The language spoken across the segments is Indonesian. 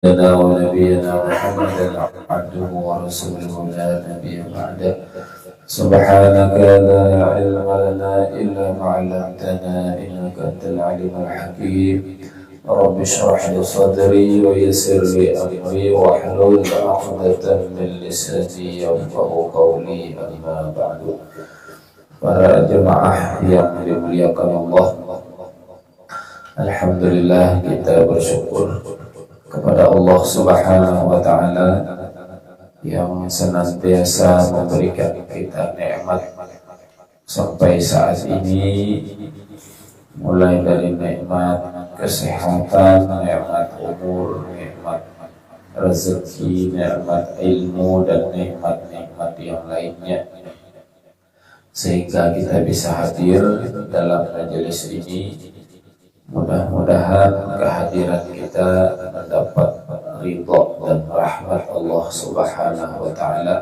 سيدنا ونبينا محمدا عبده ورسوله لا نبي بعده. سبحانك لا علم لنا إلا ما علمتنا إنك أنت العليم الحكيم. رب اشرح لي صدري ويسر لي أمري واحلل عقدة من لساني يفقهوا قولي. أما بعد. Para jemaah yang dimuliakan Allah, alhamdulillah kita bersyukur kepada Allah Subhanahu wa taala yang senantiasa memberikan kita nikmat sampai saat ini, mulai dari nikmat kesehatan, nikmat umur, nikmat rezeki, nikmat ilmu, dan nikmat-nikmat yang lainnya, sehingga kita bisa hadir dalam majelis ini. Mudah-mudahan kehadiran kita mendapat ridha dan rahmat Allah Subhanahu wa taala,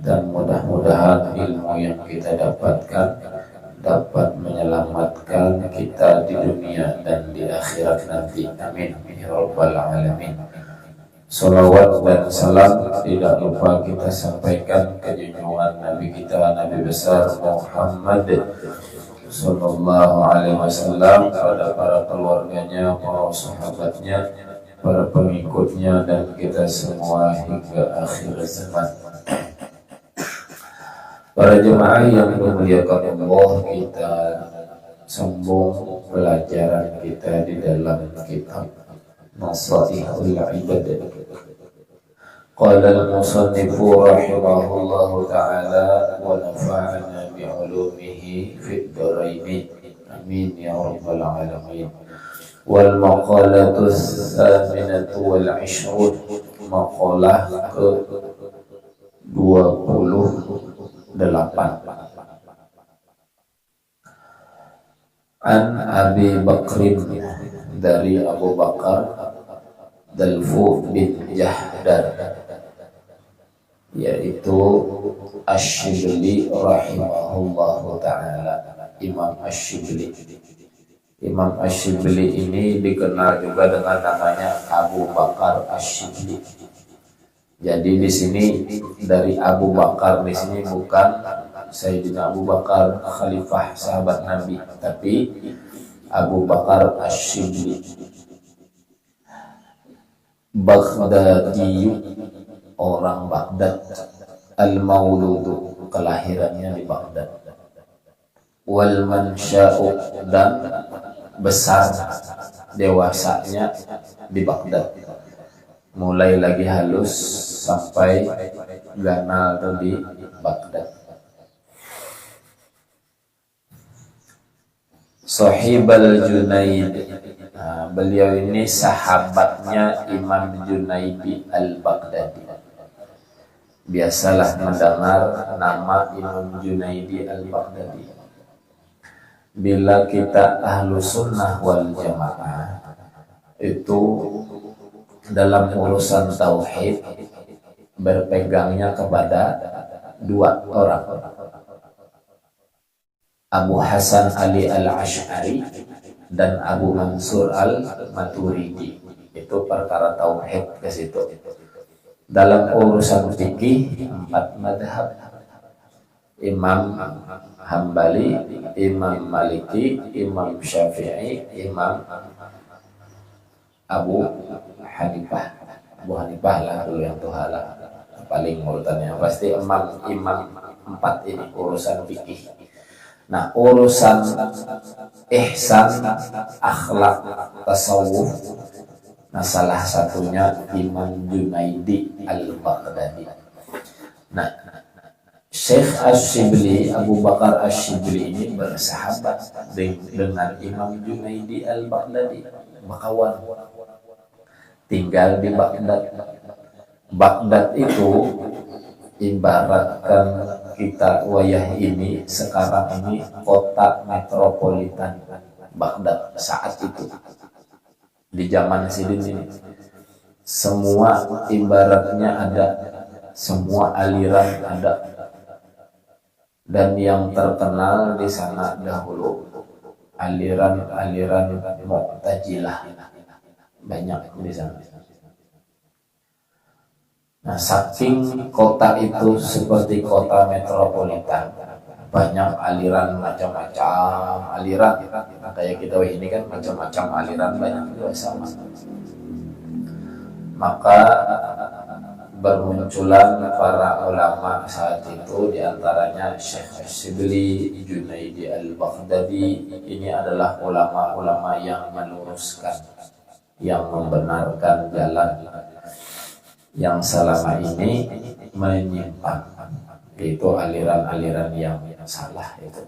dan mudah-mudahan ilmu yang kita dapatkan dapat menyelamatkan kita di dunia dan di akhirat nanti. Amin ya rabbal alamin. Salawat dan salam tidak lupa kita sampaikan ke junjungan Nabi kita, Nabi besar Muhammad sallallahu alaihi wasallam, pada para keluarganya, para sahabatnya, para pengikutnya, dan kita semua hingga akhir zaman. Para jemaah yang dimuliakan Allah, kita sambung pelajaran kita di dalam kitab Nasaihul Ibadah. Qala al-musannifu rahimahullahu ta'ala wa nafa'ana bi'ulumihi fid dharain. Amin ya rabbal alamin. Wal maqalatu tsaminatu wal 'ishrun, maqalah ke 28. An Abi Bakrin, dari Abu Bakar Dalfu bin Jahdar, yaitu Asy-Syibli rahimahullahu ta'ala. Imam Asy-Syibli. Imam Asy-Syibli ini dikenal juga dengan namanya Abu Bakar Asy-Syibli. Jadi di sini dari Abu Bakar di sini bukan Sayyidina Abu Bakar khalifah sahabat Nabi, tapi Abu Bakar Asy-Syibli. Baghdadi, orang Baghdad. Al-Mauludu, kelahirannya di Baghdad. Wal mansya'u, dan besar dewasanya di Baghdad. Mulai lagi halus sampai ganal di Baghdad. Sahibal Junaid, beliau ini sahabatnya Imam Junaidi al-Baghdadi. Biasalah mendengar nama Imam Junaidi al-Baghdadi. Bila kita ahlu sunnah wal jamaah, itu dalam urusan tauhid berpegangnya kepada dua orang, Abu Hasan Ali al-Ash'ari dan Abu Mansur al-Maturidi. Itu perkara tauhid ke situ. Dalam urusan fikih 4 madhab, Imam Hambali, Imam Maliki, Imam Syafi'i, Imam Abu Hanifah. Abu Hanifah lah dulu yang tuhala paling urutannya, pasti imam 4 ini urusan fikih. Nah, urusan ihsan, akhlak, tasawuf, nah salah satunya Imam Junaidi al-Baghdadi. Nah, Syekh Asy-Syibli, Abu Bakar Asy-Syibli ini bersahabat dengan Imam Junaidi al-Baghdadi, berkawan, tinggal di Baghdad. Baghdad itu ibaratkan kita wayah ini sekarang ini kota metropolitan Baghdad saat itu. Di zaman Sidin ini semua ibaratnya ada, semua aliran ada, dan yang terkenal di sana dahulu aliran-aliran Mu'tazilah banyak di sana. Nah, saking kota itu seperti kota metropolitan, banyak aliran, macam-macam aliran. Kayak kita ini kan macam-macam aliran, banyak juga sama. Maka bermunculan para ulama saat itu, diantaranya Syekh Shibli Junaidi Al-Baghdadi. Ini adalah ulama-ulama yang meluruskan, yang membenarkan jalan yang selama ini menyimpang, yaitu aliran-aliran yang salah itu.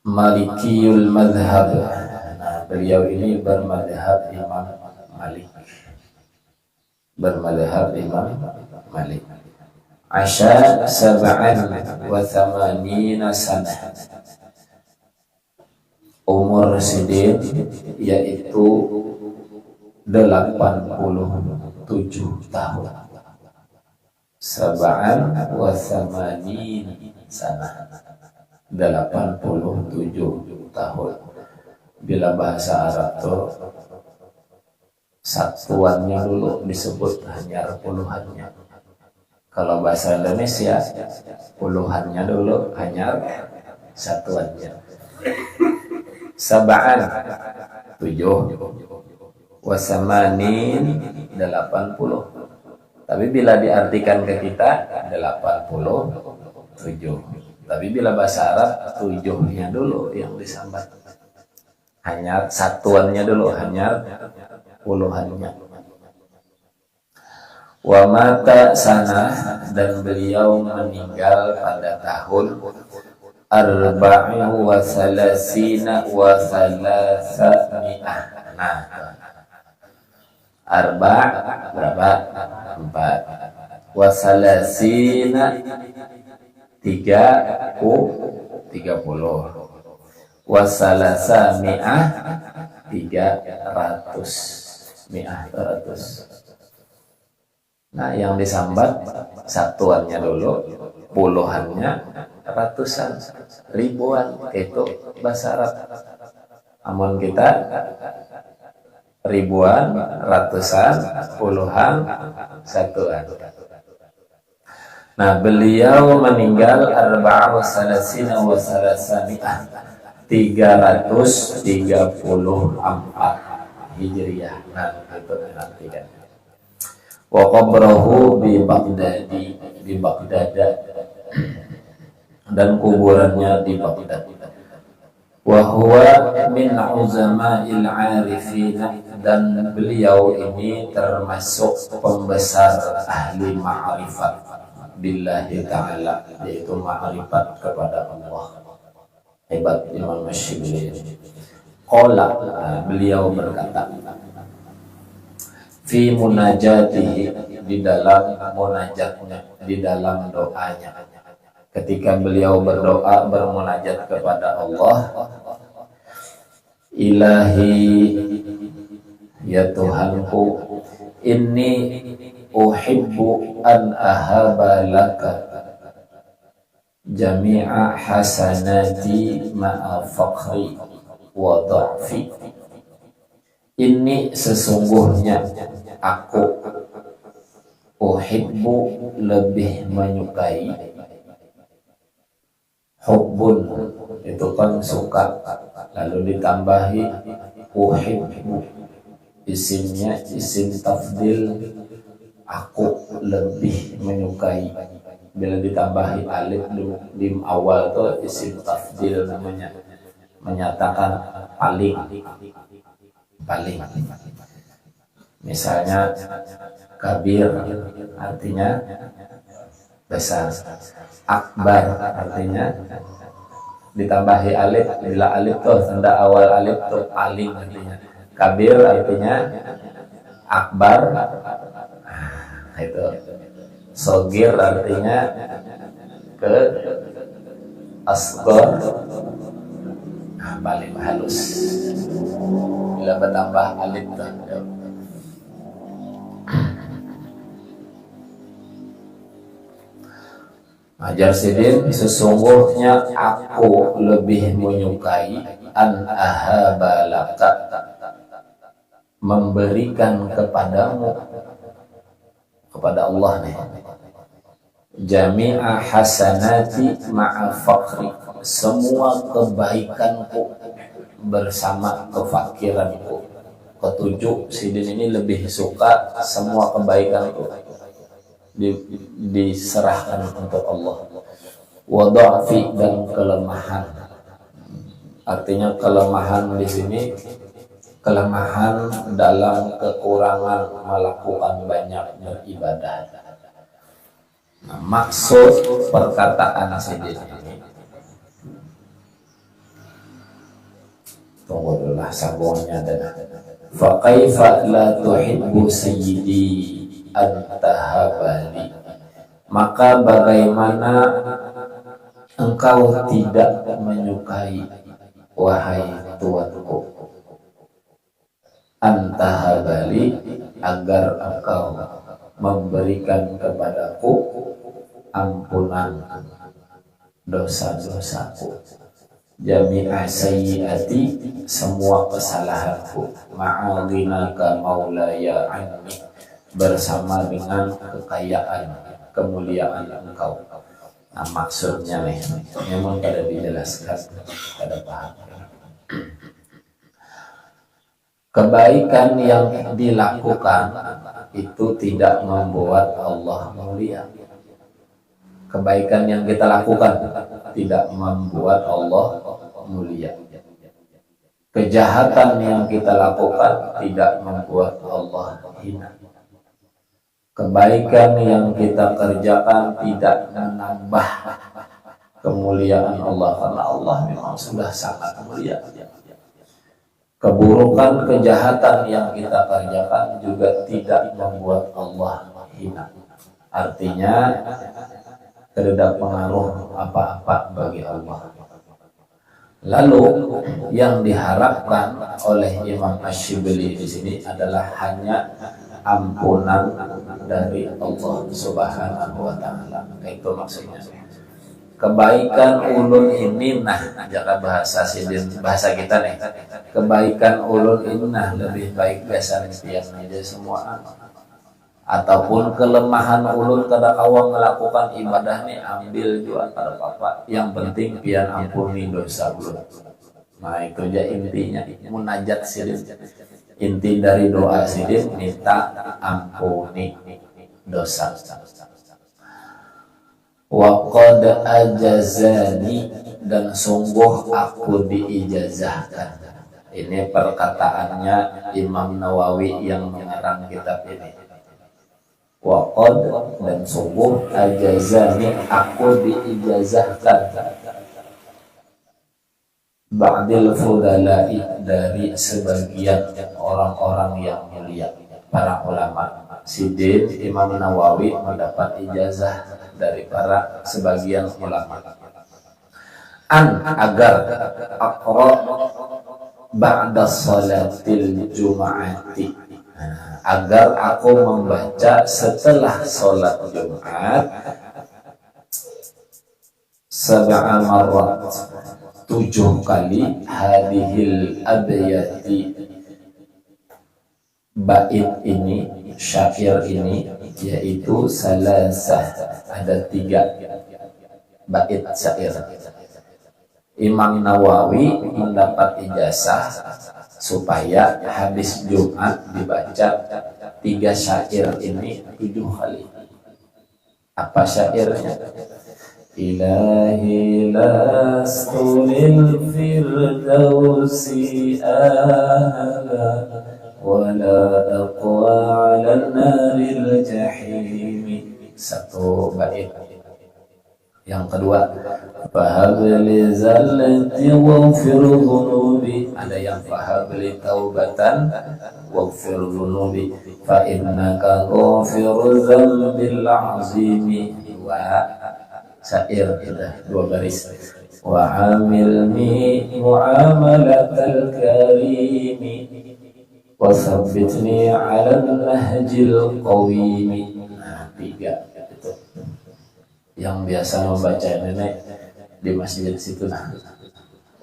Malikiyul madhab. Nah, beliau ini bermadhab Imam Malik. Bermadhab Imam Malik. Asya sab'an wa thamanina sanah. Umur sidin yaitu 87 tahun. Sab'an wa thamanina sanah. 87 tahun. Bila bahasa Arab tuh satuannya dulu disebut hanyar puluhannya. Kalau bahasa Indonesia puluhannya dulu, hanyar satuannya. Sab'an 7, wasamanin 80. Tapi bila diartikan ke kita 87. Tapi bila bahasa Arab 7-nya dulu yang disambat. Hanyar satuannya dulu, hanyar puluhannya. Wa mata sana, dan beliau meninggal pada tahun arba'u wa salasina wa salasami'ah. Nah, arba' berapa? 4. Wa salasina 30. Wa salasami'ah 300. Mi'ah 100. Nah, yang disambat satuannya dulu, puluhannya, ratusan, ribuan, itu bahasa Arab. Amun kita ribuan, ratusan, puluhan, satuan. Nah, beliau meninggal arba'u salasina wa salasami'ah 334 Hijriah. Nah, itu nanti kan. Wa qabrahu bi Baghdadi, di Baghdad, dan kuburannya di Baghdad. Wa huwa min uzama'il 'arifin, dan beliau ini termasuk pembesar ahli ma'rifat billahi ta'ala, yaitu ma'rifat kepada Allah. Hebat Imam Shibli. Qala, beliau berkata, fi munajatihi, di dalam munajatnya, di dalam doanya, ketika beliau berdoa bermunajat kepada Allah, ilahi, ya Tuhanku, inni uhibbu an ahaba laka jami'a hasanati ma'a faqri wa dha'fi. Ini sesungguhnya aku, uhibbu lebih menyukai, hubbun itu kan suka, lalu ditambahi uhibbu, isimnya isim tafdil, aku lebih menyukai. Bila ditambahi alif di awal tuh isim tafdil namanya, menyatakan paling. Misalnya kabir artinya besar, akbar artinya ditambahi alif, bila alif tuh tanda awal alif tuh paling artinya. Kabir artinya akbar, itu. Sogir artinya ke asgor, paling halus. Bila bertambah alif tuh. Ajar sidin, sesungguhnya aku lebih menyukai an ahabalaka, memberikan kepadamu, kepada Allah nih, jami'a hasanati ma'a faqri, semua kebaikanku bersama kefakiranku. Ketujuh, sidin ini lebih suka semua kebaikanku diserahkan untuk Allah. Wa dha'fi, dan kelemahan. Artinya kelemahan di sini kelemahan dalam kekurangan melakukan banyak beribadah. Nah, maksud perkataan sidin ini, tunggu dulu lah sambungannya adalah fa kaifa la tuhibbu sayyidi antahabali, maka bagaimana engkau tidak menyukai, wahai tuanku, antahabali, agar engkau memberikan kepadaku ampunan dosa-dosaku, jami'ah sayyiati, semua kesalahanku, ma'adhinaka maulaya anni, bersama dengan kekayaan, kemuliaan engkau. Nah, maksudnya nih, memang kada dijelaskan, kada paham. Kebaikan yang dilakukan itu tidak membuat Allah mulia. Kebaikan yang kita lakukan tidak membuat Allah mulia. Kejahatan yang kita lakukan tidak membuat Allah hina. Kebaikan yang kita kerjakan tidak menambah kemuliaan Allah, karena Allah memang sudah sangat mulia. Keburukan, kejahatan yang kita kerjakan juga tidak membuat Allah hina. Artinya tidak pengaruh apa-apa bagi Allah. Lalu yang diharapkan oleh Imam Ash-Shibli di sini adalah hanya ampunan dari Allah Subhanahu wa taala. Itu maksudnya. Kebaikan ulun ini, nah jaga bahasa sidin, bahasa kita nih. Kebaikan ulun ini nah lebih baik biasa yang aja semua. Ataupun kelemahan ulun kada kawa melakukan ibadah nih, ambil juga kada apa-apa. Yang penting pian ampuni dosa ulun. Nah itu aja intinya, munajat sidin. Inti dari doa sidin minta ampuni dosa. Wa qad ajazani, dan sungguh aku diijazahkan. Ini perkataannya Imam Nawawi yang mengarang kitab ini. Wa qad, dan sungguh, ajazani, aku diijazahkan, ba'dil fudala'i, dari sebagian orang-orang yang mulia, para ulama. Sidin Imam Nawawi mendapat ijazah dari para sebagian ulama. Agar aqra ba'da salatil jum'ati, agar aku membaca setelah salat Jumat sab'a marrat, 7 kali, hadhil abyati, bait ini, syair ini, yaitu salasah, ada 3 bait syair. Imam Nawawi mendapat ijazah supaya habis Jumat dibaca 3 syair ini 7 kali. Apa syairnya? Ilahi lastu lil firdausi ahla wala aqwa 'ala naril jahim. 1 bait. Yang kedua, fahabli zallati waghfir dhunubi, ada yang fahabli taubatan waghfir dhunubi, fa innaka ghafiruz dzambil azimi. Wa syair kita 2 baris. Wa amilni muamalatal karimi wa tsabbitni 'ala nahjil qawimi. 3 itu. yang biasa membaca nenek di masjid situ, nah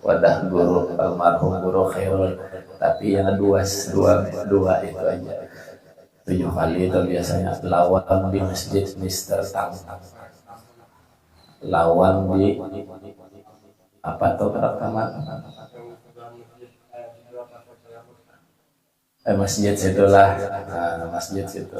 wadah guru almarhum guru Khairul, tapi yang dua itu aja 7 kali itu biasanya lawan di masjid Mister Tang, lawan di apa tuh kamar masjid situlah, masjid situ.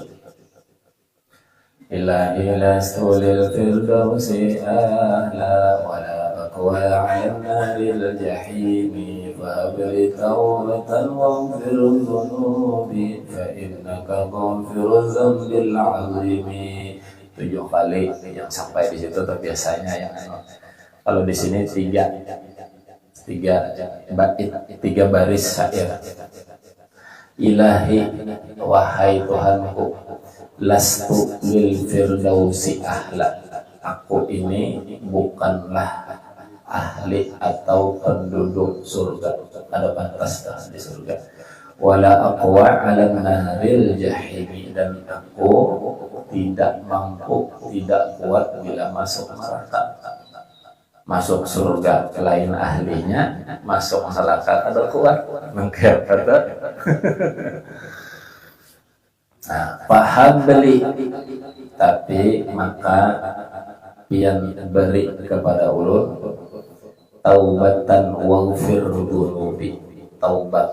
Ilahi lastulil firdausi ahla wala aqwa ala naril jahimi fabli tawbatan waghfir dhunubi fa innaka ghafiruz zambil azimi. 7 kali yang sampai di situ biasanya yang kalau di sini 3 baris syair. Ilahi wahai Tuhanku, lastu lil firdausi ahla, aku ini bukanlah ahli atau penduduk surga, ada pantas di surga. Wala aqwa ala naril jahimi, dan aku tidak mampu, tidak kuat bila masuk neraka. Masuk surga lain ahlinya, masuk neraka ada kuat mengkir kata. Nah, paham beli, tapi maka pian beri kepada ulun taubatan waghfir dhunubi, taubat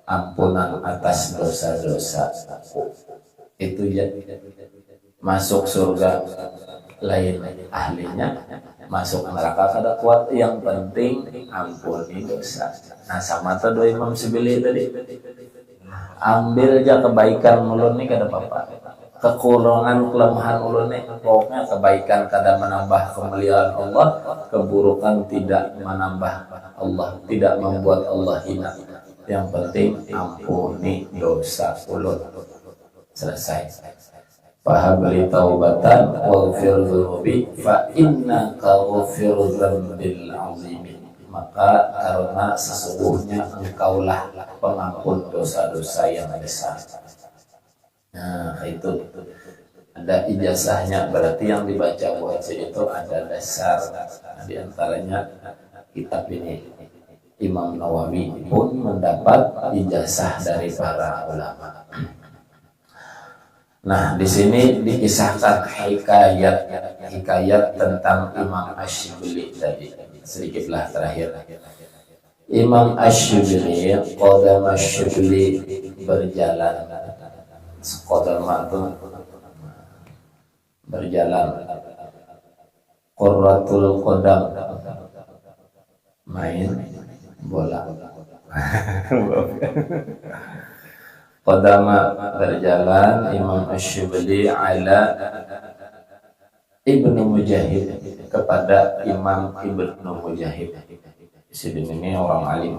ampunan atas dosa-dosa aku. Itu ya, masuk surga lain ahlinya, masuk neraka kada kuat, yang penting ampuni dosa. Nah sama tuh doa Imam Syibli tadi, ambil aja kebaikan ulun nih kada apa-apa, kekurangan kelemahan ulun nih pokoknya kebaikan kada menambah kemuliaan Allah, keburukan tidak menambah Allah, tidak membuat Allah hina, yang penting ampuni dosa ulun. Selesai. Fahabli taubatan waghfir dhunubi fa innaka ghafiruz dzambil azim, maka karena sesungguhnya engkaulah pengampun dosa-dosa yang besar. Nah itu ada ijazahnya, berarti yang dibaca wajib itu ada dasar. Nah, di antaranya kitab ini Imam Nawawi pun mendapat ijazah dari para ulama. Nah, di sini dikisahkan hikayat tentang Imam Asy-Syibli tadi. Sedikitlah terakhir. Imam Asy-Syibli, Qadam Asy-Syibli berjalan. Qadam itu berjalan. Qurratul Qadam main bola. Qadama berjalan Imam Asy-Syibli ala Ibnu Mujahid, kepada Imam Ibnu Mujahid. Sini ini orang alim.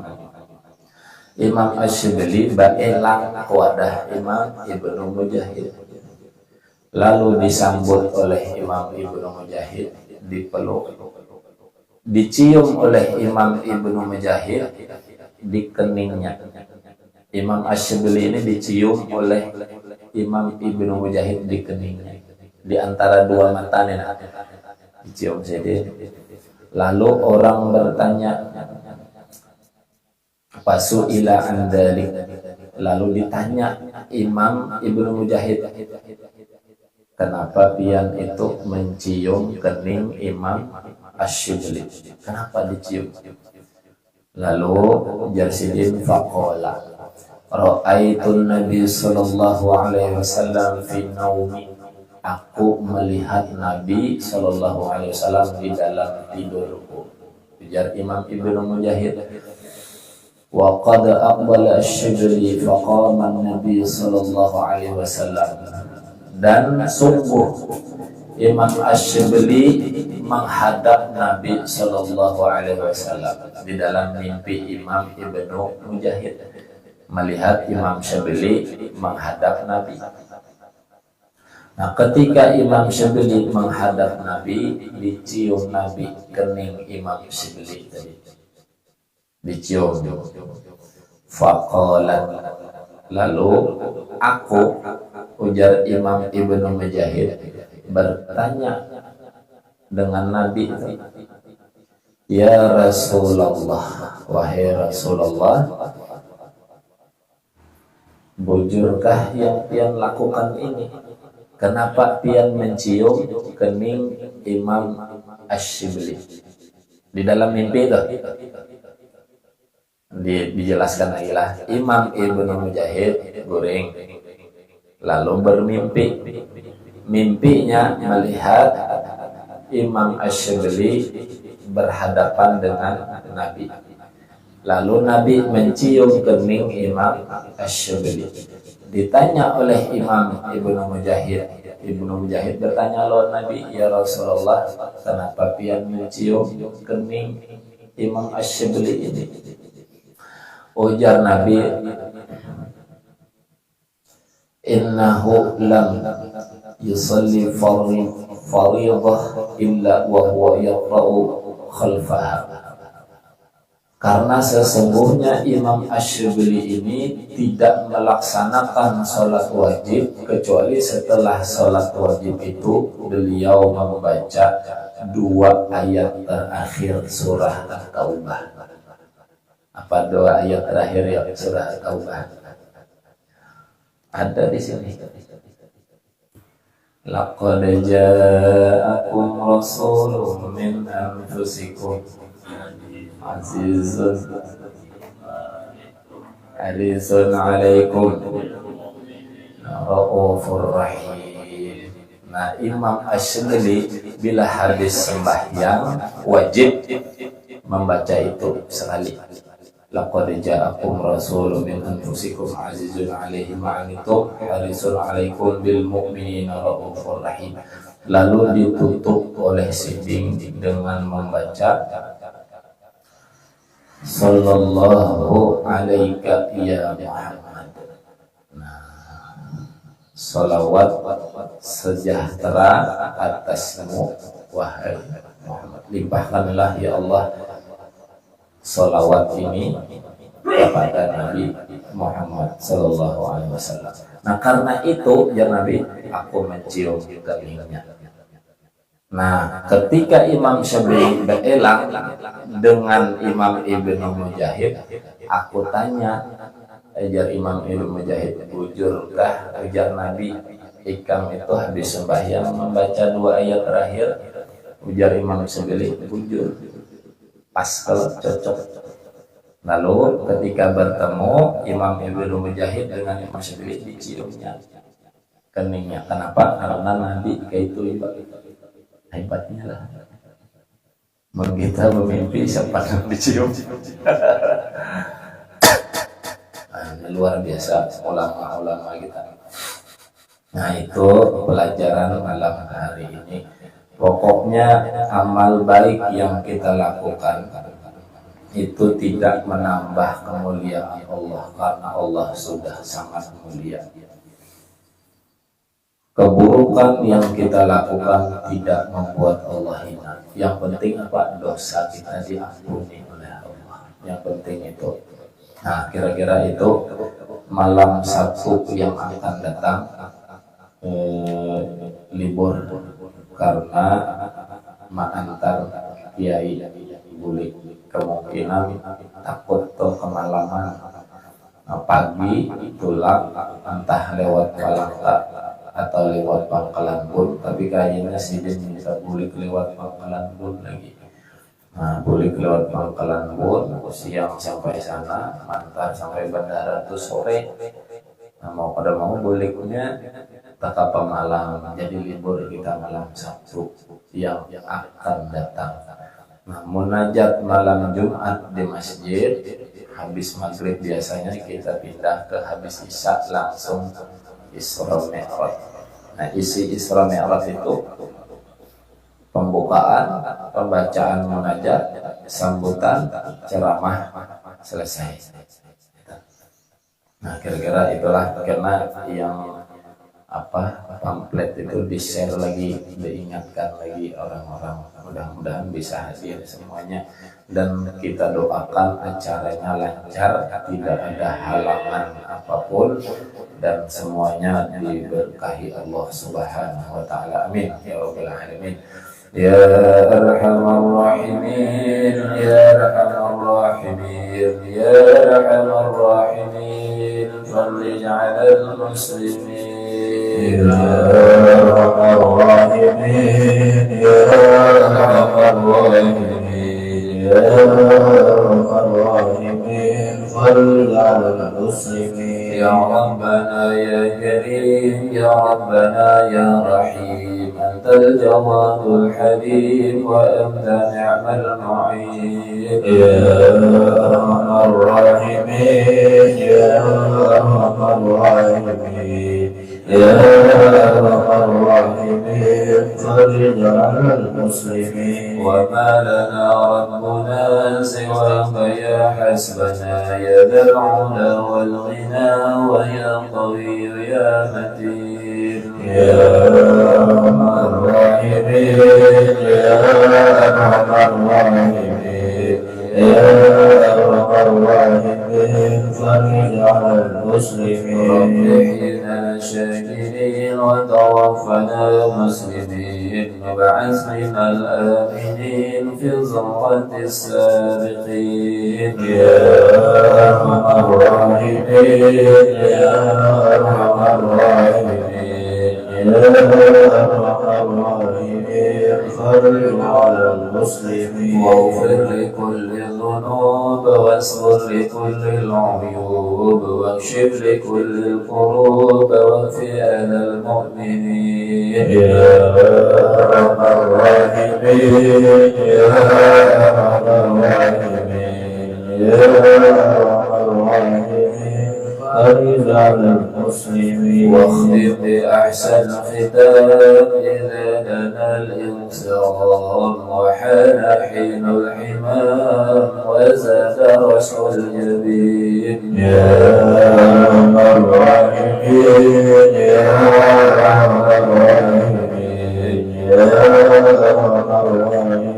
Imam Asy-Syibli baelang kewadah Imam Ibnu Mujahid, lalu disambut oleh Imam Ibnu Mujahid, dipeluk, dicium oleh Imam Ibnu Mujahid di keningnya. Imam Asy-Syibli ini dicium oleh Imam Ibnu Mujahid di keningnya, di antara dua mata nih, dicium jadi. Lalu orang bertanya, fasu'ila an dzalik, lalu ditanya Imam Ibnu Mujahid, kenapa pian itu mencium kening Imam Asy-Syibli, kenapa dicium? Lalu Jarsidin faqala, ra'aitun Nabi sallallahu alaihi wasallam fi naumi, aku melihat Nabi sallallahu alaihi wasallam di dalam tidurku. Ujar Imam Ibnu Mujahid, wa qad aqbala Asy-Syibli faqama an-Nabi sallallahu alaihi wasallam, dan sungguh Imam Asy-Syibli menghadap Nabi sallallahu alaihi wasallam. Di dalam mimpi Imam Ibnu Mujahid melihat Imam Syibli menghadap Nabi. Nah, ketika Imam Syibli menghadap Nabi, dicium Nabi kening Imam Syibli tadi, dicium. Faqalat, lalu aku, ujar Imam Ibnu Mujahid, bertanya dengan Nabi, ya Rasulullah, wahai Rasulullah, bujurkah yang pian lakukan ini? Kenapa pian mencium kening Imam Ash-Shibli? Di dalam mimpi itu dijelaskan lagi lah, Imam Ibnu Mujahid guring lalu bermimpi. Mimpinya melihat Imam Ash-Shibli berhadapan dengan Nabi. Lalu Nabi mencium kening Imam Ash-Shibli. Ditanya oleh Imam Ibnu Mujahid. Ibnu Mujahid bertanya loh Nabi, ya Rasulullah, kenapa pian mencium kening Imam Ash-Shibli ini? Ujar Nabi, innahu lam yusalli fariḍah illa wa huwa yaqra'u khalfaha. Karena sesungguhnya Imam Ash-Shibli ini tidak melaksanakan sholat wajib kecuali setelah sholat wajib itu beliau membaca 2 ayat terakhir surah At-Taubah. Apa 2 ayat terakhir ya surah At-Taubah? Ada di sini. Laqad ja'akum rasulun min anfusikum azizun harisun alaikum raufur rahim. Nah, Imam Ash-Shibli bila habis sembahyang wajib membaca itu sekali. Laqad ja'akum rasulun min anfusikum azizun alaihi ma anittum harisun alaikum bil mu'minina raufur rahim. Lalu ditutup oleh siding dengan membaca sallallahu alaika ya Muhammad. Nah, salawat sejahtera atasmu wahai Muhammad. Limpahkanlah ya Allah salawat ini kepada Nabi Muhammad sallallahu alaihi wasallam. Nah, karena itu ya Nabi, aku mencium keningnya. Nah, ketika Imam Syafi'i berelang dengan Imam Ibnu Mujahid, aku tanya, ajar Imam Ibnu Mujahid, bujurkah ajar Nabi Ikam itu habis sembahyang membaca 2 ayat terakhir? Ujar Imam Syafi'i, bujur. Pas, kalau cocok. Lalu ketika bertemu Imam Ibnu Mujahid dengan Imam Syafi'i, diciumnya keningnya. Kenapa? Karena Nabi kayak itu hebatnya lah. Kita bermimpi siapa yang dicium. Luar biasa ulama-ulama kita. Nah, itu pelajaran malam hari ini. Pokoknya amal baik yang kita lakukan itu tidak menambah kemuliaan Allah, karena Allah sudah sangat mulia. Keburukan yang kita lakukan tidak membuat Allah hina. Yang penting apa? Dosa kita diampuni oleh Allah. Yang penting itu. Nah, kira-kira itu malam Sabtu yang akan datang libur karena mengantar kiai bulik, kemungkinan takut tuh kemalaman. Pagi pulang entah lewat Palangka atau lewat Pangkalan Bun, tapi kayaknya sih dia bisa bulik lewat Pangkalan Bun lagi. Nah, bulik lewat Pangkalan Bun, siang sampai sana, antar sampai bandara tuh sore. Nah, mau buliknya tak apa malam, jadi libur kita malam Sabtu yang akan datang. Nah, munajat malam Jumat di masjid, habis maghrib biasanya kita pindah ke habis Isya langsung Isra Mi'raj. Nah, isi Isra Mi'raj itu pembukaan, pembacaan munajat, sambutan, ceramah, selesai. Nah, kira-kira itulah, karena yang pamflet itu di-share lagi, diingatkan lagi orang-orang. Mudah-mudahan bisa hadir semuanya, dan kita doakan acaranya lancar, tidak ada halangan apapun, dan semuanya diberkahi Allah Subhanahu wa taala. Amin ya rabbal alamin. يا أرحم الراحمين يا أرحم الراحمين يا أرحم الراحمين فرج على المسلمين يا أرحم الراحمين يا أرحم الراحمين يا أرحم الراحمين فرج على المسلمين يا ربنا يا كريم يا ربنا يا رحيم أنت الجواد الحليم وأنت نعم المعين يا أرحم الراحمين يا أرحم الراحمين يا أرحم الراحمين فرج على المسلمين وما لنا ربنا سواك يا حسبنا يا ذا العلا والغنى ويا قوي يا متين يا أرحم الراحمين يا أرحم الراحمين يا أرحم الراحمين فرج على المسلمين رب احينا شاكرين وتوفنا مسلمين وابعث بنا الآمنين في زمرة السابقين يا أرحم الراحمين يا أرحم الراحمين يا أرحم الراحمين فرج على المسلمين واغفر لكل الذنوب واستر لكل العيوب واكشف لكل الكروب واكفي أذى المؤمنين يا أرحم الراحمين يا أرحم الراحمين يا أرحم الراحمين فرج على المسلمين واختم بأحسن ختام إذا لنا الانصرام وحان حين الحمام وزاد رشح الجبين يا أرحم الراحمين يا أرحم الراحمين يا أرحم الراحمين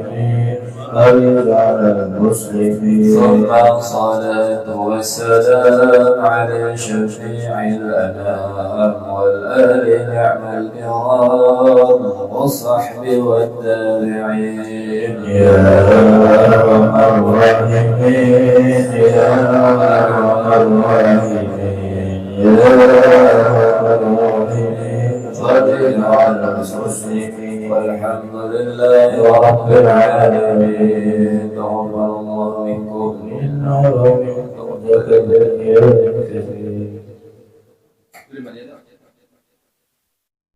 فرج على المسلمين ثم الصلاة والسلام على شفيع الأنام والآل نعم الكرام والصحب والتابعين يا أرحم الراحمين يا أرحم الراحمين يا أرحم الراحمين فرج على المسلمين والحمد لله رب العالمين تقبل الله منكم منا ومنكم وتقبل يا كثير